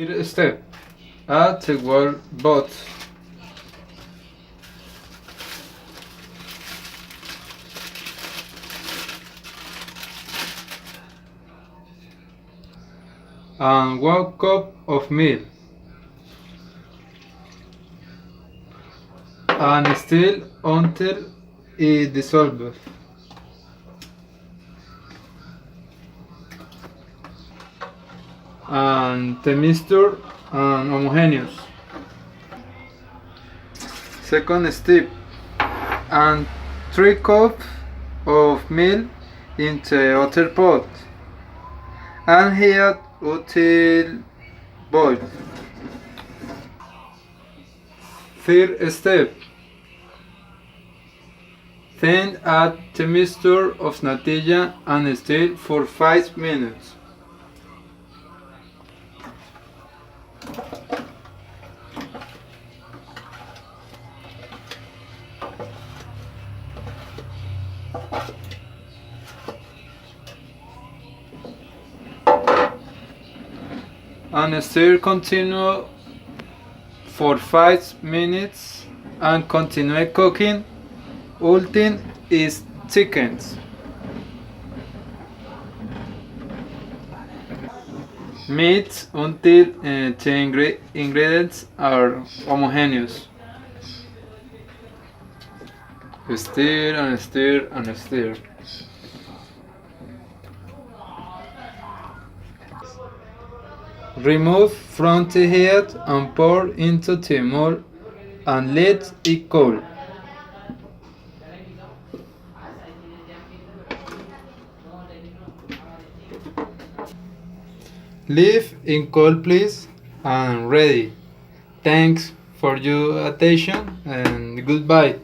Third step. Add the wall boat. And 1 cup of milk. And stir until it dissolves. And the mixture and homogeneous. Second step. And 3 cups of milk into the other pot. And heat until boil. Third step. Then add the mixture of natilla and stir for 5 minutes. And stir continue for 5 minutes and continue cooking until it thickens. Mix until the ingredients are homogeneous. Stir and stir and stir. Remove from the heat and pour into the mold and let it cool. Leave in cold please and ready. Thanks for your attention and goodbye.